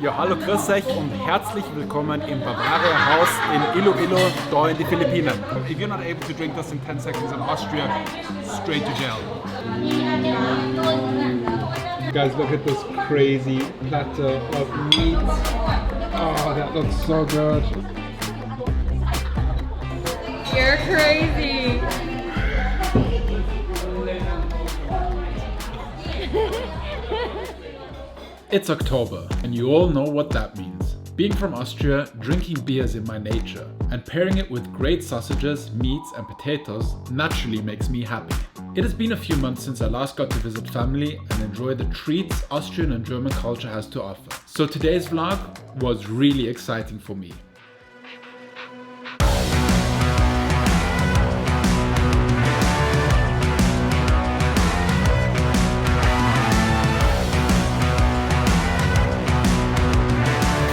Ja, hallo, grüß euch und herzlich willkommen im Bavarian Haus in Iloilo, da in die Philippinen. If you're not able to drink this in 10 seconds in Austria, straight to jail. Guys, look at this crazy platter of meat. Oh, that looks so good. You're crazy. It's October, and you all know what that means. Being from Austria, drinking beer is in my nature, and pairing it with great sausages, meats, and potatoes naturally makes me happy. It has been a few months since I last got to visit family and enjoy the treats Austrian and German culture has to offer. So today's vlog was really exciting for me.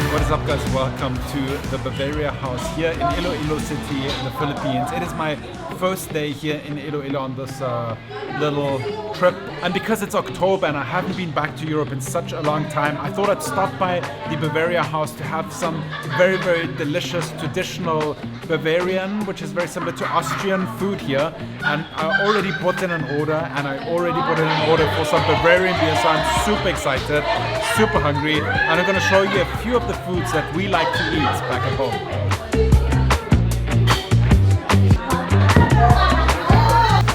What is up, guys? Welcome to the Bavaria House here in Iloilo City in the Philippines. It is my first day here in Iloilo on this little trip, and because it's October and I haven't been back to Europe in such a long time, I thought I'd stop by the Bavaria House to have some very, very delicious traditional Bavarian, which is very similar to Austrian food here. And I already put in an order, and I already put in an order for some Bavarian beer, so I'm super excited, super hungry, and I'm going to show you a few of the foods that we like to eat back at home.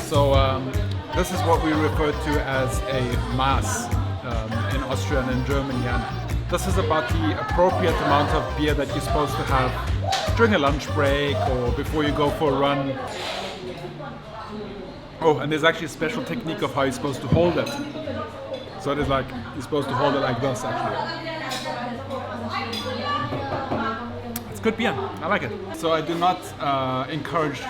So this is what we refer to as a Maß in Austria and in Germany. And this is about the appropriate amount of beer that you're supposed to have during a lunch break or before you go for a run. Oh, and there's actually a special technique of how you're supposed to hold it. So it is like, you're supposed to hold it like this actually. It's good beer, I like it. So I do not encourage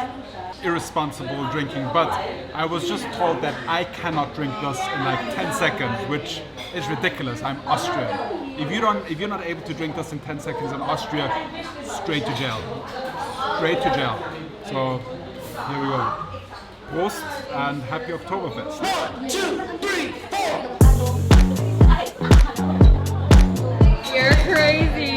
irresponsible drinking, but I was just told that I cannot drink this in like 10 seconds, which is ridiculous. I'm Austrian. If you're not able to drink this in 10 seconds in Austria, straight to jail. Straight to jail. So here we go. Prost and happy Oktoberfest. 1, 2, 3, 4. You're crazy.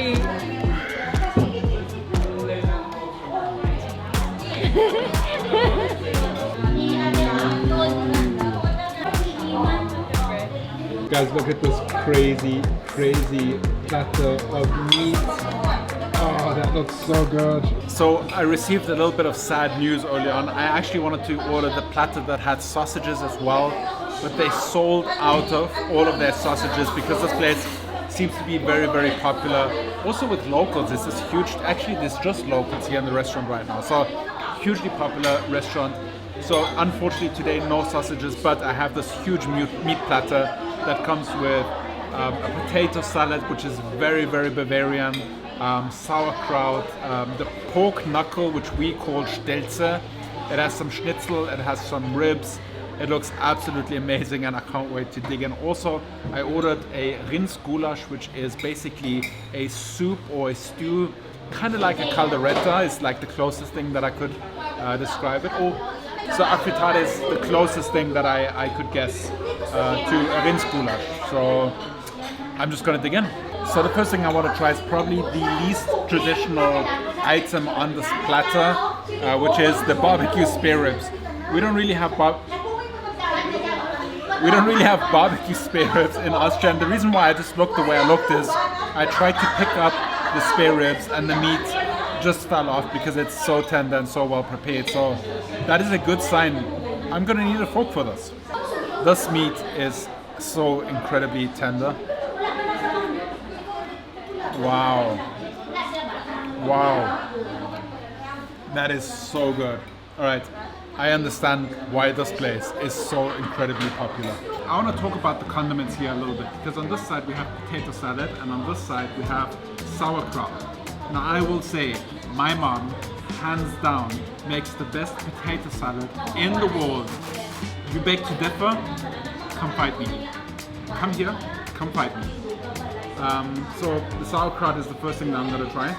Guys, look at this crazy platter of meat. Oh, that looks so good. So I received a little bit of sad news early on. I actually wanted to order the platter that had sausages as well, but they sold out of all of their sausages because this place seems to be very, very popular. Also with locals, this is huge. Actually, there's just locals here in the restaurant right now. So hugely popular restaurant. So unfortunately today no sausages, but I have this huge meat platter that comes with a potato salad, which is very, very Bavarian, sauerkraut, the pork knuckle, which we call Stelze. It has some schnitzel, it has some ribs. It looks absolutely amazing and I can't wait to dig in. Also, I ordered a Goulash, which is basically a soup or a stew, kind of like a calderetta. It's like the closest thing that I could describe it. So affrittata is the closest thing that I could guess to a Goulash. So I'm just gonna dig in. So the first thing I want to try is probably the least traditional item on this platter, which is the barbecue spare ribs. We don't really have barbecue spare ribs in Austria, and the reason why I just looked the way I looked is I tried to pick up the spare ribs and the meat just fell off because it's so tender and so well prepared. So that is a good sign. I'm gonna need a fork for this. This meat is so incredibly tender. Wow. That is so good. All right, I understand why this place is so incredibly popular. I want to talk about the condiments here a little bit, because on this side we have potato salad and on this side we have sauerkraut. Now I will say, my mom, hands down, makes the best potato salad in the world. If you beg to differ, come fight me. Come here, come fight me. So the sauerkraut is the first thing that I'm gonna try.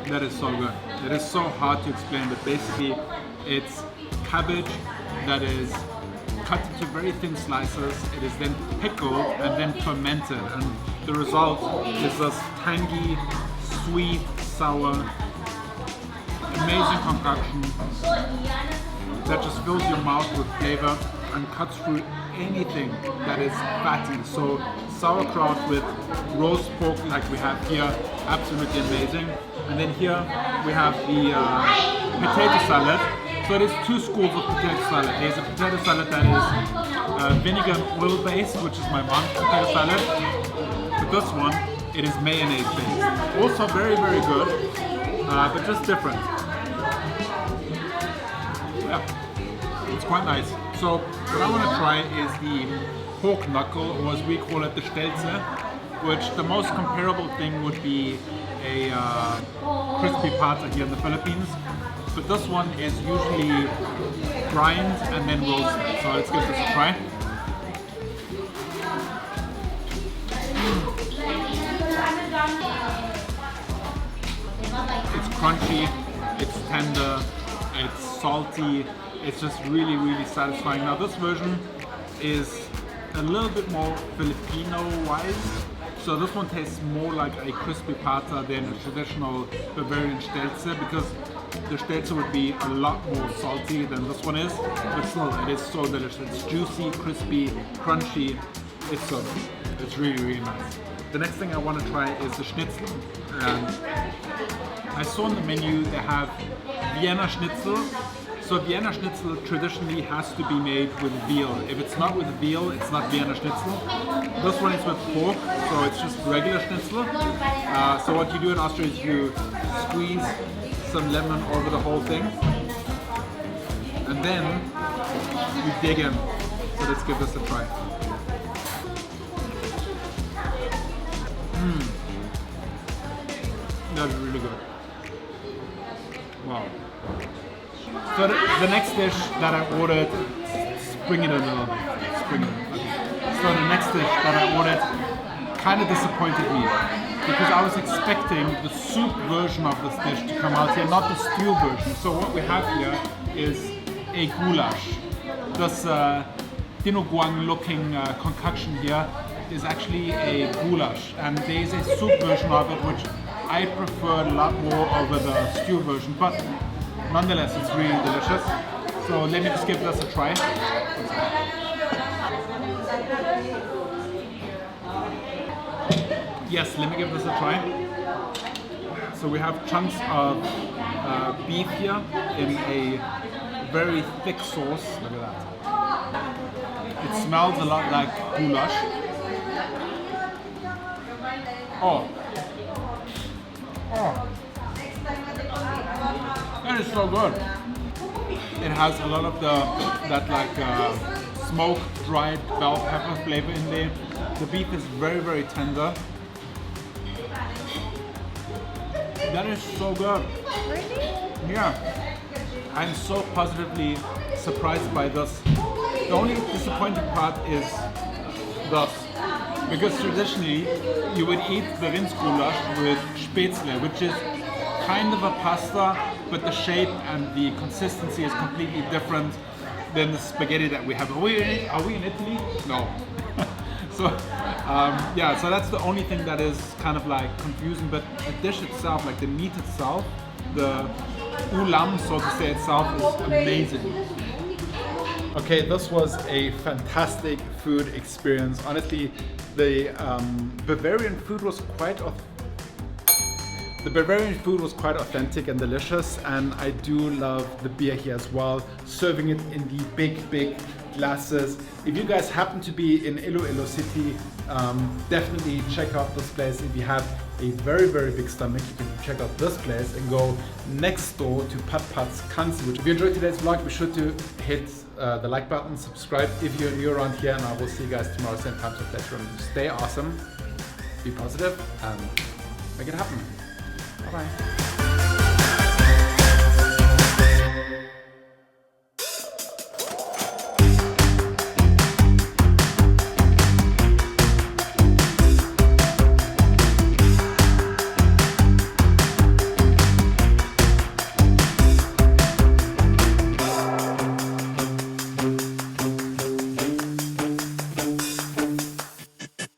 That is so good. It is so hard to explain, but basically it's cabbage that is cut into very thin slices. It is then pickled and then fermented, and the result is this tangy, sweet, sour, amazing concoction that just fills your mouth with flavor and cuts through anything that is fatty. So sauerkraut with roast pork like we have here, absolutely amazing. And then here we have the potato salad. So it is two schools of potato salad. There's a potato salad that is vinegar and oil based, which is my mom's potato salad. But this one, it is mayonnaise based. Also very, very good, but just different. Yeah, it's quite nice. So what I want to try is the pork knuckle, or as we call it, the stelze, which the most comparable thing would be a crispy pata here in the Philippines. But this one is usually brined and then roasted. So let's give this a try. It's crunchy, it's tender, it's salty, it's just really, really satisfying. Now this version is a little bit more Filipino-wise. So this one tastes more like a crispy pata than a traditional Bavarian stelze, because the stelze would be a lot more salty than this one is. But still, it is so delicious. It's juicy, crispy, crunchy. It's so good. It's really, really nice. The next thing I want to try is the schnitzel. I saw on the menu they have Vienna schnitzel. So Vienna schnitzel traditionally has to be made with veal. If it's not with veal, it's not Vienna schnitzel. This one is with pork, so it's just regular schnitzel. So what you do in Austria is you squeeze some lemon over the whole thing, and then you dig in. So let's give this a try. That's really good. Wow. So the next dish that I ordered, spring it a little bit. Spring it. Okay. So the next dish that I ordered kind of disappointed me, because I was expecting the soup version of this dish to come out here, not the stew version. So what we have here is a goulash. This dinuguang looking concoction here is actually a goulash, and there is a soup version of it which I prefer a lot more over the stew version, but nonetheless it's really delicious. So let me just give this a try. Yes, let me give this a try. So we have chunks of beef here in a very thick sauce. Look at that. It smells a lot like goulash. Oh, that is so good. It has a lot of that smoked dried bell pepper flavor in there. The beef is very, very tender. That is so good. Really? Yeah. I'm so positively surprised by this. The only disappointing part is this. Because traditionally, you would eat the Rindsgoulash with Spätzle, which is kind of a pasta, but the shape and the consistency is completely different than the spaghetti that we have. Are we in Italy? No. So, yeah, so that's the only thing that is kind of like confusing, but the dish itself, like the meat itself, the ulam, so to say, itself is amazing. Okay, this was a fantastic food experience. Honestly, the Bavarian food was quite authentic and delicious, and I do love the beer here as well, serving it in the big glasses. If you guys happen to be in Iloilo City, definitely check out this place. If you have a very big stomach, you can check out this place and go next door to Pat Pat's Kanzi. If you enjoyed today's vlog, be sure to hit the like button, subscribe if you're new around here, and I will see you guys tomorrow, same time, so pleasure. Stay awesome, be positive, and make it happen. Bye bye.